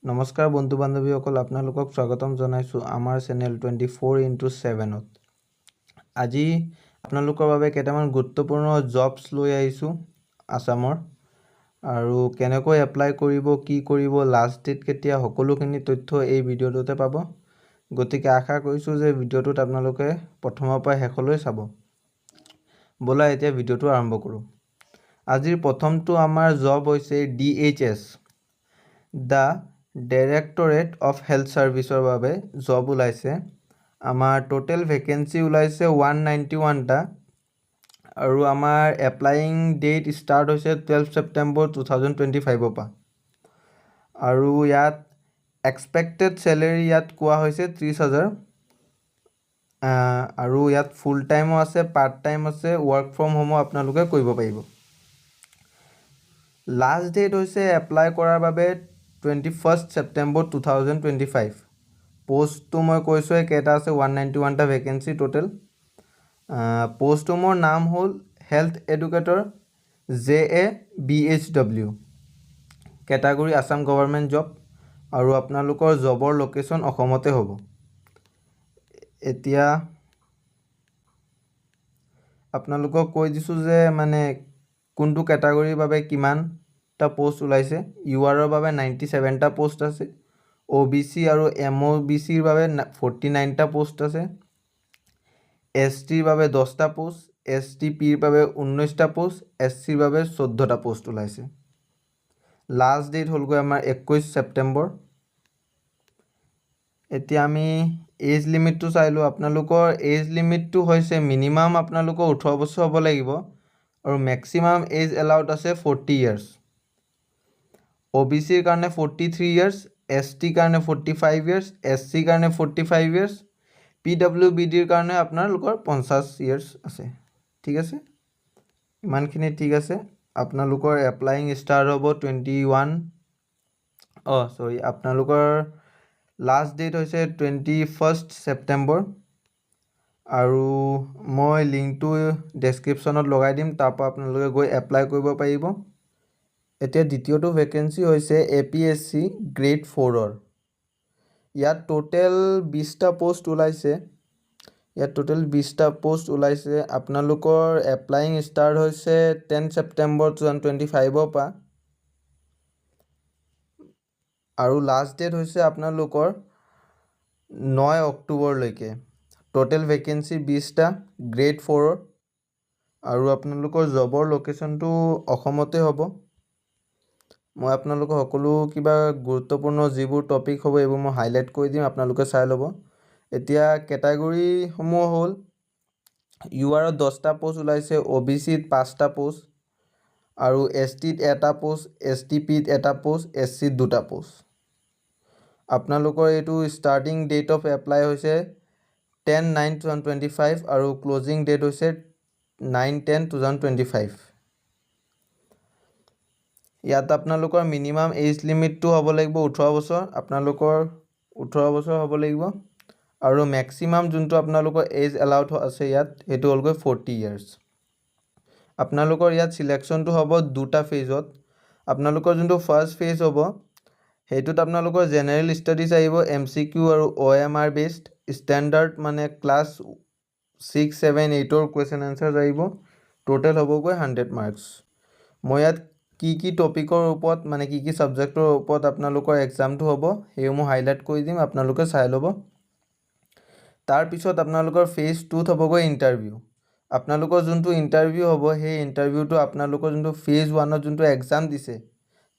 নমস্কাৰ বন্ধু বান্ধৱীসকল, আপোনালোকক স্বাগতম জনাইছোঁ আমাৰ চেনেল 24x7ত। আজি আপোনালোকৰ বাবে কেইটামান গুৰুত্বপূৰ্ণ জবছ লৈ আহিছোঁ আসামৰ, আৰু কেনেকৈ এপ্লাই কৰিব, কি কৰিব, লাষ্ট ডেট কেতিয়া, সকলোখিনি তথ্য এই ভিডিঅ'টোতে পাব। গতিকে আশা কৰিছোঁ যে ভিডিঅ'টোত আপোনালোকে প্ৰথমৰ পৰা শেষলৈ চাব। ব'লা এতিয়া ভিডিঅ'টো আৰম্ভ কৰোঁ। আজিৰ প্ৰথমটো আমাৰ জব হৈছে DHS, the directorate of health ছাৰ্ভিচৰ বাবে জব ওলাইছে। আমাৰ টোটেল ভেকেঞ্চি ওলাইছে 191টা, আৰু আমাৰ এপ্লাইং ডেট ষ্টাৰ্ট হৈছে 12 ছেপ্টেম্বৰ 2025 পৰা। আৰু ইয়াত এক্সপেক্টেড চেলেৰি ইয়াত কোৱা হৈছে 30,000, আৰু ইয়াত ফুল টাইমো আছে, পাৰ্ট টাইম আছে, ৱৰ্ক ফ্ৰম হোমো আপোনালোকে কৰিব পাৰিব। লাষ্ট ডেট হৈছে এপ্লাই কৰাৰ বাবে 21 ছেপ্টেম্বৰ 2025। পোষ্টটো মই কৈছোঁৱে কেইটা আছে, 191টা ভেকেঞ্চি টোটেল। পোষ্টসমূহৰ নাম হ'ল health educator JABHW, category Assam government job, আৰু আপোনালোকৰ জবৰ লোকেশ্যন অসমতে হ'ব। এতিয়া আপোনালোকক কৈ দিছোঁ যে মানে কোনটো কেটাগৰীৰ বাবে কিমানটা পোষ্ট ওলাইছে। URৰ বাবে 97টা পোষ্ট আছে, OBC আৰু MOBCৰ বাবে 49টা পোষ্ট আছে, STৰ বাবে 10টা পোষ্ট, STPৰ বাবে 19টা পোষ্ট, SCৰ বাবে 14টা পোষ্ট ওলাইছে। লাষ্ট ডেট হ'লগৈ আমাৰ 21 ছেপ্টেম্বৰ। এতিয়া আমি এজ লিমিটটো চাই লওঁ। আপোনালোকৰ এজ লিমিটটো হৈছে মিনিমাম আপোনালোকৰ 18 বছৰ হ'ব লাগিব, আৰু মেক্সিমাম এজ এলাউড আছে 40 ইয়াৰ্ছ। OBCৰ কাৰণে 43 ইয়াৰ্ছ, STৰ কাৰণে 45 ইয়াৰ্ছ, SCৰ কাৰণে 45 ইয়াৰ্ছ, PWBDৰ কাৰণে আপোনালোকৰ 50 ইয়াৰ্ছ আছে। ঠিক আছে, ইমানখিনি ঠিক আছে। আপোনালোকৰ এপ্লাইং ষ্টাৰ্ট হ'ব আপোনালোকৰ লাষ্ট ডেট হৈছে 21 ছেপ্টেম্বৰ, আৰু মই লিংকটো ডেছক্ৰিপশ্যনত লগাই দিম, তাৰ পৰা আপোনালোকে গৈ এপ্লাই কৰিব পাৰিব। এতিয়া দ্বিতীয়টো ভেকেঞ্চি হৈছে APSC গ্ৰেড 4ৰ। ইয়াত টোটেল 20টা পোষ্ট ওলাইছে। আপোনালোকৰ এপ্লাইং ষ্টাৰ্ট হৈছে 10 ছেপ্টেম্বৰ 2025 পৰা, আৰু লাষ্ট ডেট হৈছে আপোনালোকৰ 9 অক্টোবৰলৈকে। টোটেল ভেকেঞ্চি 20টা, গ্ৰেড 4ৰ, আৰু আপোনালোকৰ জবৰ লোকেশ্যনটো অসমতে হ'ব। মই আপোনালোকৰ সকলো কিবা গুৰুত্বপূৰ্ণ যিবোৰ টপিক হ'ব এইবোৰ মই হাইলাইট কৰি দিম, আপোনালোকে চাই ল'ব। এতিয়া কেটাগৰীসমূহ হ'ল URত 10টা পোষ্ট ওলাইছে, OBCত 5টা পোষ্ট, আৰু STত 1টা পোষ্ট, STPত 1টা পোষ্ট, SCত 2টা পোষ্ট। আপোনালোকৰ এইটো ষ্টাৰ্টিং ডেট অফ এপ্লাই হৈছে 10/9/2025, আৰু ক্লজিং ডেট হৈছে 9/10/2025। ইয়াত আপোনালোকৰ মিনিমাম এজ লিমিটটো হ'ব লাগিব 18 বছৰ, আপোনালোকৰ 18 বছৰ হ'ব লাগিব, আৰু মেক্সিমাম যোনটো আপোনালোকৰ এজ এলাউড আছে ইয়াত, সেইটো হ'লগৈ 40 ইয়াৰ্ছ। আপোনালোকৰ ইয়াত চিলেকশ্যনটো হ'ব দুটা ফেজত। আপোনালোকৰ যোনটো ফাৰ্ষ্ট ফেজ হ'ব, সেইটোত আপোনালোকৰ জেনেৰেল ষ্টাডিজ আহিব, MCQ আৰু OMR বেছড, ষ্টেণ্ডাৰ্ড মানে ক্লাছ 6, 7, 8ৰ কুৱেশ্যন এনচাৰ্ছ আহিব। টোটেল হ'বগৈ 100 মাৰ্কছ। মই ইয়াত কি টপিকৰ ওপৰত মানে কি ছাবজেক্টৰ ওপৰত আপোনালোকৰ এক্সামটো হ'ব সেইসমূহ হাইলাইট কৰি দিম, আপোনালোকে চাই ল'ব। তাৰপিছত আপোনালোকৰ ফেজ 2ত হ'বগৈ ইণ্টাৰভিউ। আপোনালোকৰ যোনটো ইণ্টাৰভিউ হ'ব, সেই ইণ্টাৰভিউটো আপোনালোকৰ যোনটো ফেজ 1ত যোনটো এক্সাম দিছে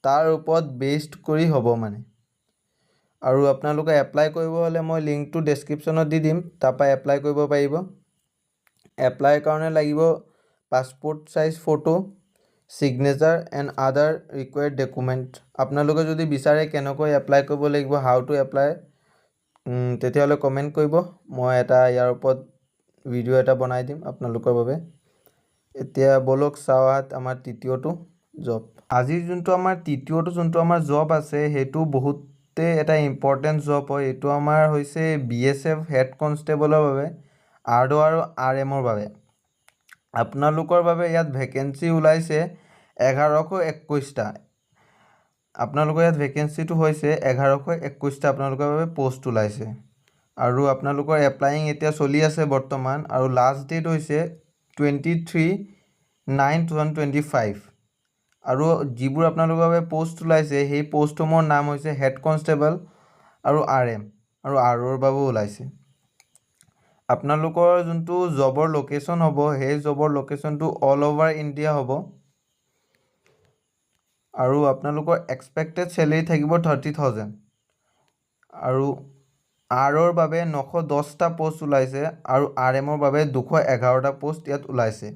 তাৰ ওপৰত বেছড কৰি হ'ব মানে। আৰু আপোনালোকে এপ্লাই কৰিব হ'লে মই লিংকটো ডেছক্ৰিপশ্যনত দি দিম, তাৰপৰা এপ্লাই কৰিব পাৰিব। এপ্লাইৰ কাৰণে লাগিব passport size photo, signature and other required document. আপোনালোকে যদি বিচাৰে কেনেকৈ এপ্লাই কৰিব লাগিব, হাউ টু এপ্লাই, তেতিয়াহ'লে কমেণ্ট কৰিব, মই ইয়াৰ ওপৰত ভিডিঅ' এটা বনাই দিম আপোনালোকৰ বাবে। এতিয়া ব'লক চাওঁ আমাৰ তৃতীয়টো জব। আজিৰ যোনটো আমাৰ তৃতীয়টো জব আছে, সেইটো বহুতেই এটা ইম্পৰ্টেণ্ট জব হয়। এইটো আমাৰ হৈছে BSF হেড কনষ্টেবলৰ বাবে, RO আৰু RMৰ বাবে। আপোনালোকৰ বাবে ইয়াত ভেকেঞ্চি ওলাইছে 1121টা। আপোনালোকৰ ইয়াত ভেকেঞ্চিটো হৈছে 1121টা আপোনালোকৰ বাবে পোষ্ট ওলাইছে আৰু আপোনালোকৰ এপ্লাইং এতিয়া চলি আছে বৰ্তমান আৰু লাষ্ট ডেট হৈছে 23/9/2025 আৰু যিবোৰ আপোনালোকৰ বাবে পোষ্ট ওলাইছে সেই পোষ্টসমূহৰ নাম হৈছে হেড কনষ্টেবল আৰু RM আৰু ROৰ বাবেও ওলাইছে। আপোনালোকৰ যোনটো জবৰ লোকেশ্যন হ'ব সেই জবৰ লোকেশ্যনটো অল অভাৰ ইণ্ডিয়া হ'ব আৰু আপোনালোকৰ এক্সপেক্টেড চেলেৰি থাকিব 30,000 আৰু ROৰ বাবে 910টা পোষ্ট ওলাইছে আৰু RMৰ বাবে 211টা পোষ্ট ইয়াত ওলাইছে।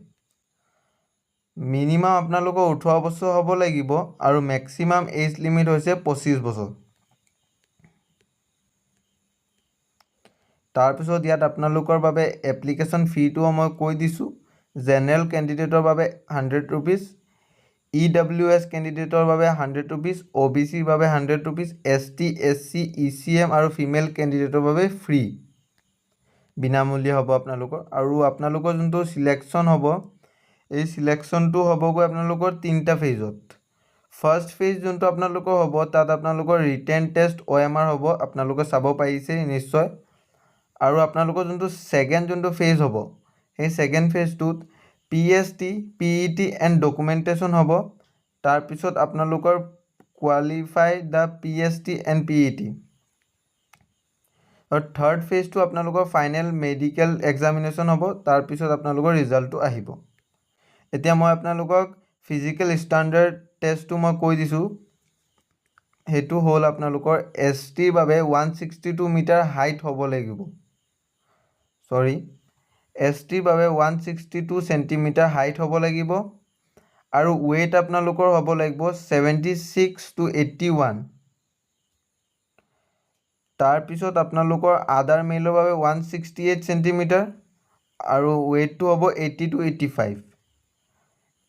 মিনিমাম আপোনালোকৰ 18 বছৰ হ'ব লাগিব আৰু মেক্সিমাম এজ লিমিট হৈছে 25 বছৰ। তাৰপিছত ইয়াত আপোনালোকৰ বাবে এপ্লিকেশ্যন ফিটো মই কৈ দিছোঁ। জেনেৰেল কেণ্ডিডেটৰ বাবে 100 ৰুপিজ, EWS কেণ্ডিডেটৰ বাবে 100 ৰুপিজ, OBCৰ বাবে 100 ৰুপিজ, ST, SC, ECM আৰু ফিমেল কেণ্ডিডেটৰ বাবে ফ্ৰী বিনামূলীয়া হ'ব আপোনালোকৰ। আৰু আপোনালোকৰ যোনটো চিলেকশ্যন হ'ব এই চিলেকশ্যনটো হ'বগৈ আপোনালোকৰ 3টা ফেজত। ফাৰ্ষ্ট ফেজ যোনটো আপোনালোকৰ হ'ব তাত আপোনালোকৰ ৰিটেন টেষ্ট OMR হ'ব, আপোনালোকে চাব পাৰিছে নিশ্চয়। আৰু আপোনালোকৰ যোনটো যোনটো ফেজ হ'ব সেই ছেকেণ্ড ফেজটোত PST, PET এণ্ড ডকুমেণ্টেশ্যন হ'ব। তাৰপিছত আপোনালোকৰ qualify the PST and PET। আৰু থাৰ্ড ফেজটো আপোনালোকৰ ফাইনেল মেডিকেল এক্সামিনেশ্যন হ'ব, তাৰপিছত আপোনালোকৰ ৰিজাল্টটো আহিব। এতিয়া মই আপোনালোকক ফিজিকেল ষ্টেণ্ডাৰ্ড টেষ্টটো মই কৈ দিছোঁ। সেইটো হ'ল আপোনালোকৰ STৰ বাবে 162 মিটাৰ হাইট হ'ব লাগিব। STৰ বাবে 162 চেণ্টিমিটাৰ হাইট হ'ব লাগিব আৰু ৱেইট আপোনালোকৰ হ'ব লাগিব 76 to 81। তাৰপিছত আপোনালোকৰ আদাৰ মেলৰ বাবে 168 চেণ্টিমিটাৰ আৰু ৱেইটটো হ'ব 80 to 85।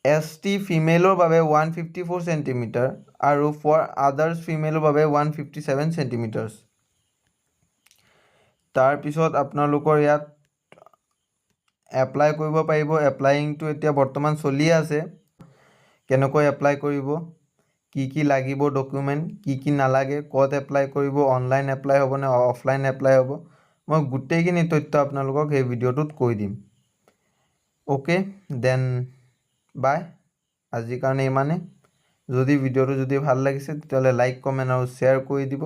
ST ফিমেলৰ বাবে 154 চেণ্টিমিটাৰ আৰু ফৰ আদাৰ্ছ ফিমেলৰ বাবে 157 চেণ্টিমিটাৰ। তাৰপিছত আপোনালোকৰ ইয়াত এপ্লাই কৰিব পাৰিব। এপ্লাইংটো এতিয়া বৰ্তমান চলি আছে। কেনেকৈ এপ্লাই কৰিব, কি লাগিব ডকুমেণ্ট, কি নালাগে, ক'ত এপ্লাই কৰিব, অনলাইন এপ্লাই হ'ব নে অফলাইন এপ্লাই হ'ব, মই গোটেইখিনি তথ্য আপোনালোকক এই ভিডিঅ'টোত কৈ দিম। অ'কে দেন বাই, আজিৰ কাৰণে ইমানেই। যদি ভিডিঅ'টো ভাল লাগিছে তেতিয়াহ'লে লাইক, কমেণ্ট আৰু শ্বেয়াৰ কৰি দিব।